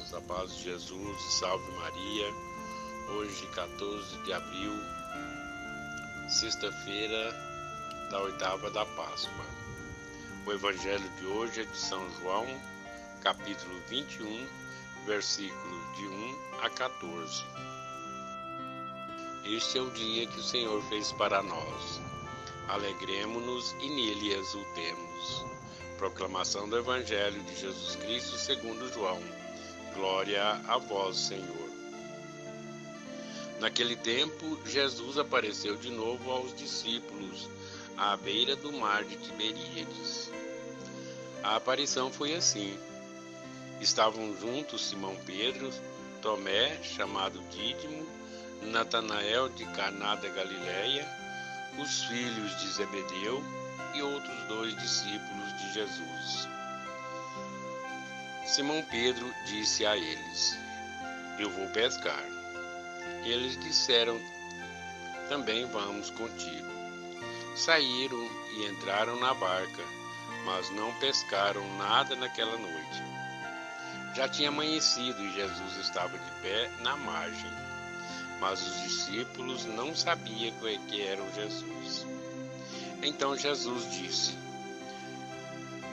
amados, a paz de Jesus e salve Maria. Hoje, 14 de abril, sexta-feira da oitava da Páscoa. O evangelho de hoje é de São João, capítulo 21, versículos de 1 a 14. Este é o dia que o Senhor fez para nós. Alegremo-nos e nele exultemos. Proclamação do Evangelho de Jesus Cristo segundo João. Glória a vós, Senhor. Naquele tempo, Jesus apareceu de novo aos discípulos à beira do mar de Tiberíades. A aparição foi assim. Estavam juntos Simão Pedro, Tomé, chamado Dídimo, Natanael de Caná da Galileia, os filhos de Zebedeu e outros 2 discípulos de Jesus. Simão Pedro disse a eles: Eu vou pescar. Eles disseram: Também vamos contigo. Saíram e entraram na barca, mas não pescaram nada naquela noite. Já tinha amanhecido e Jesus estava de pé na margem, mas os discípulos não sabiam que era Jesus. Então Jesus disse: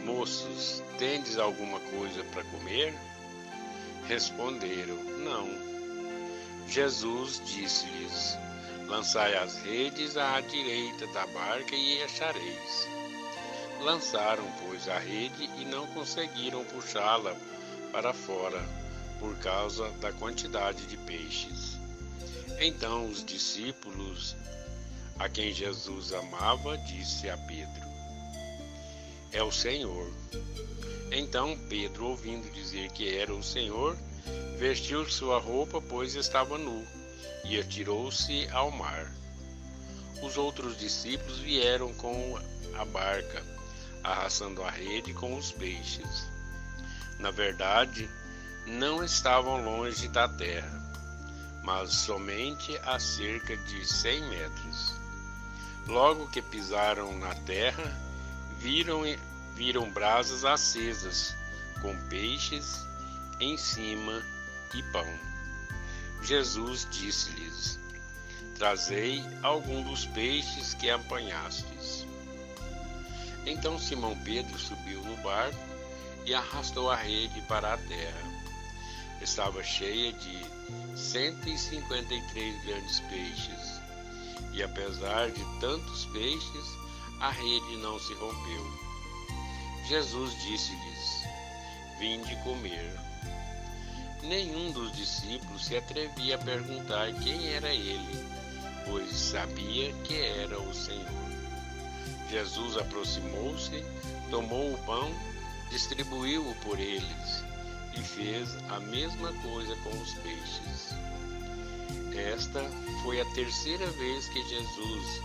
Moços, tendes alguma coisa para comer? Responderam: Não. Jesus disse-lhes: Lançai as redes à direita da barca e achareis. Lançaram, pois, a rede e não conseguiram puxá-la para fora, por causa da quantidade de peixes. Então os discípulos, a quem Jesus amava, disse a Pedro: É o Senhor. Então Pedro, ouvindo dizer que era o Senhor, vestiu sua roupa, pois estava nu, e atirou-se ao mar. Os outros discípulos vieram com a barca, arrastando a rede com os peixes. Na verdade, não estavam longe da terra, mas somente a cerca de 100 metros. Logo que pisaram na terra, viram brasas acesas, com peixes em cima e pão. Jesus disse-lhes: Trazei algum dos peixes que apanhastes. Então Simão Pedro subiu no barco e arrastou a rede para a terra. Estava cheia de 153 grandes peixes, e apesar de tantos peixes, a rede não se rompeu. Jesus disse-lhes: Vinde comer. Nenhum dos discípulos se atrevia a perguntar quem era ele, pois sabia que era o Senhor. Jesus aproximou-se, tomou o pão, distribuiu-o por eles e fez a mesma coisa com os peixes. Esta foi a terceira vez que Jesus,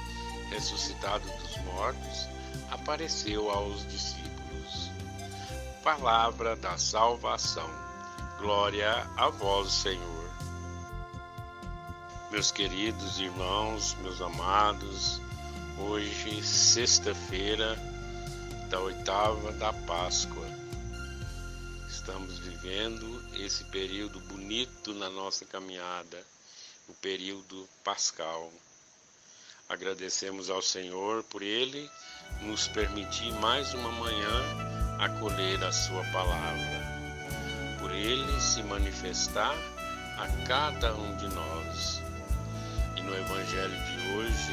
ressuscitado dos mortos, apareceu aos discípulos. Palavra da salvação. Glória a vós, Senhor. Meus queridos irmãos, meus amados, hoje, sexta-feira da oitava da Páscoa. Estamos vivendo esse período bonito na nossa caminhada, o período pascal. Agradecemos ao Senhor por Ele nos permitir mais uma manhã acolher a Sua palavra, por Ele se manifestar a cada um de nós. E no Evangelho de hoje,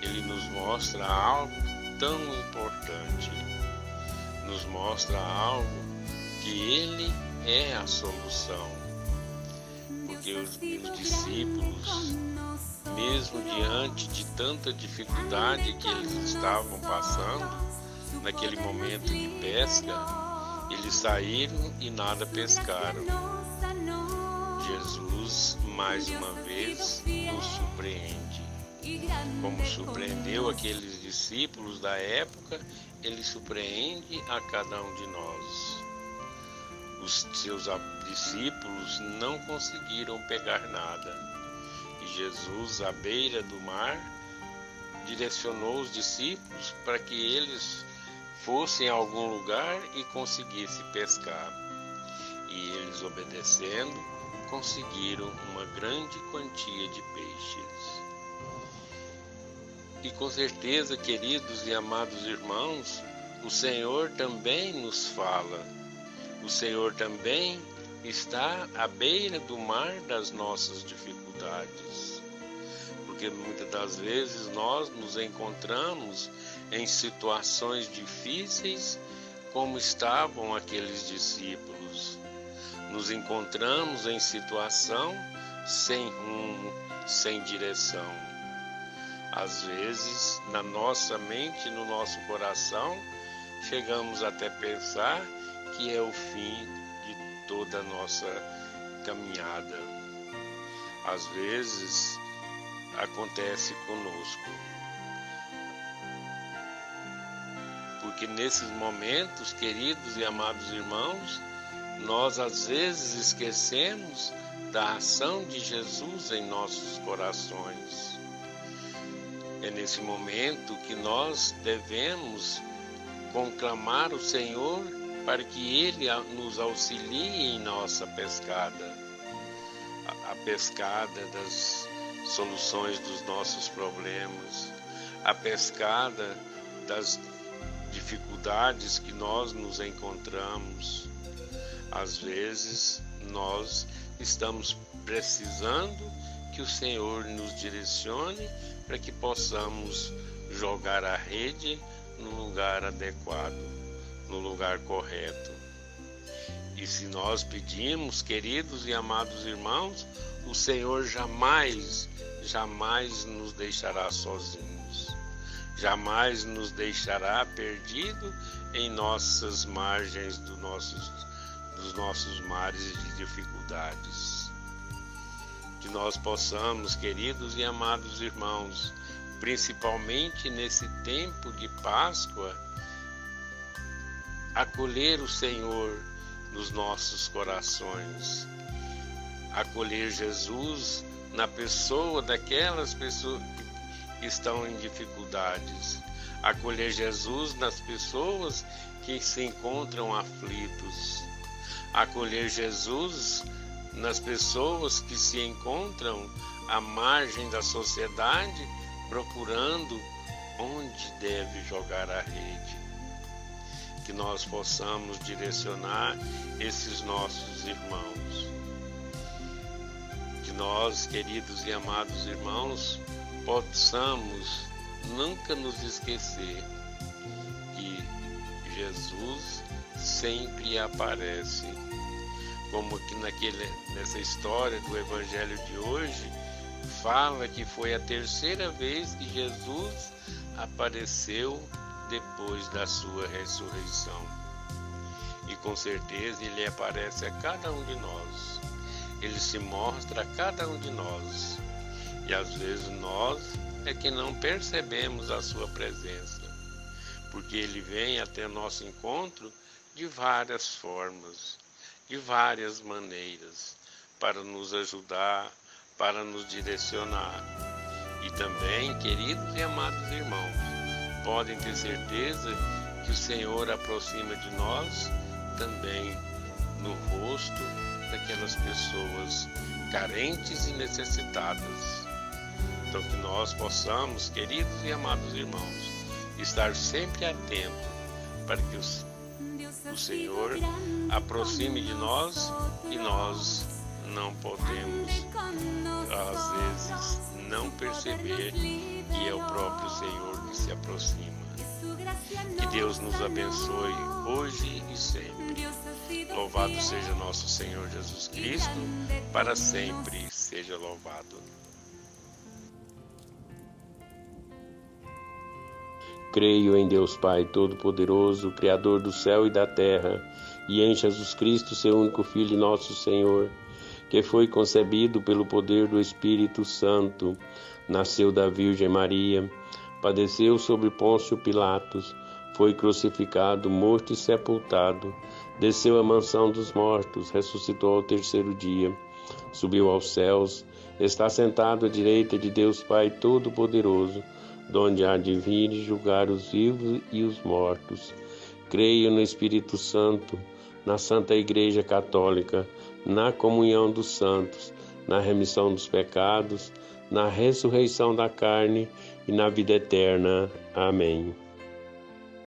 Ele nos mostra algo tão importante, nos mostra algo que Ele é a solução, porque os discípulos, mesmo diante de tanta dificuldade que eles estavam passando, naquele momento de pesca, eles saíram e nada pescaram. Jesus, mais uma vez, nos surpreende. Como surpreendeu aqueles discípulos da época, Ele surpreende a cada um de nós. Os seus discípulos não conseguiram pegar nada. E Jesus, à beira do mar, direcionou os discípulos para que eles fossem a algum lugar e conseguissem pescar. E eles, obedecendo, conseguiram uma grande quantia de peixes. E com certeza, queridos e amados irmãos, o Senhor também nos fala. O Senhor também está à beira do mar das nossas dificuldades. Porque muitas das vezes nós nos encontramos em situações difíceis, como estavam aqueles discípulos. Nos encontramos em situação sem rumo, sem direção. Às vezes, na nossa mente, no nosso coração, chegamos até pensar que é o fim de toda a nossa caminhada. Às vezes, acontece conosco. Porque nesses momentos, queridos e amados irmãos, nós às vezes esquecemos da ação de Jesus em nossos corações. É nesse momento que nós devemos conclamar o Senhor para que Ele nos auxilie em nossa pescada. A pescada das soluções dos nossos problemas, a pescada das dificuldades que nós nos encontramos. Às vezes nós estamos precisando que o Senhor nos direcione para que possamos jogar a rede no lugar adequado, no lugar correto. E se nós pedimos, queridos e amados irmãos, o Senhor jamais nos deixará sozinhos. Jamais nos deixará perdido em nossas margens dos nossos mares de dificuldades. Que nós possamos, queridos e amados irmãos, principalmente nesse tempo de Páscoa, acolher o Senhor nos nossos corações, acolher Jesus na pessoa daquelas pessoas que estão em dificuldades, acolher Jesus nas pessoas que se encontram aflitos, acolher Jesus nas pessoas que se encontram à margem da sociedade, procurando onde deve jogar a rede. Que nós possamos direcionar esses nossos irmãos. Que nós, queridos e amados irmãos, possamos nunca nos esquecer que Jesus sempre aparece. Como aqui nessa história do Evangelho de hoje, fala que foi a terceira vez que Jesus apareceu depois da sua ressurreição. E com certeza Ele aparece a cada um de nós. Ele se mostra a cada um de nós. E às vezes nós é que não percebemos a sua presença, porque Ele vem até nosso encontro de várias formas, de várias maneiras, para nos ajudar, para nos direcionar. E também, queridos e amados irmãos, podem ter certeza que o Senhor aproxima de nós também no rosto daquelas pessoas carentes e necessitadas. Então que nós possamos, queridos e amados irmãos, estar sempre atentos para que o Senhor aproxime de nós, e nós não podemos, às vezes, não perceber que é o próprio Senhor que se aproxima. Que Deus nos abençoe hoje e sempre. Louvado seja nosso Senhor Jesus Cristo, para sempre seja louvado. Creio em Deus Pai Todo-Poderoso, Criador do céu e da terra, e em Jesus Cristo, seu único Filho, nosso Senhor, que foi concebido pelo poder do Espírito Santo, nasceu da Virgem Maria, padeceu sobre Pôncio Pilatos, foi crucificado, morto e sepultado, desceu à mansão dos mortos, ressuscitou ao terceiro dia, subiu aos céus, está sentado à direita de Deus Pai Todo-Poderoso, donde há de vir julgar os vivos e os mortos. Creio no Espírito Santo, na Santa Igreja Católica, na comunhão dos santos, na remissão dos pecados, na ressurreição da carne e na vida eterna. Amém.